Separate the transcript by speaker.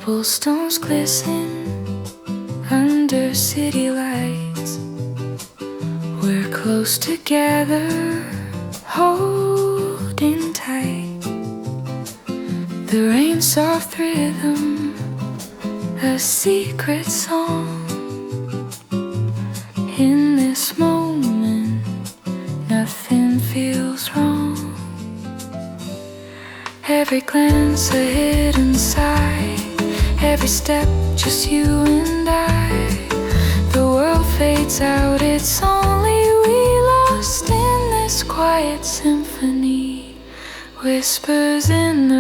Speaker 1: Cobblestones glisten under city lights. We're close together, holding tight. The rain's soft rhythm, a secret song. In this moment, nothing feels wrong. Every glance a hidden sigh, every step just you and I. The world fades out, it's only we lost in this quiet symphony. Whispers in the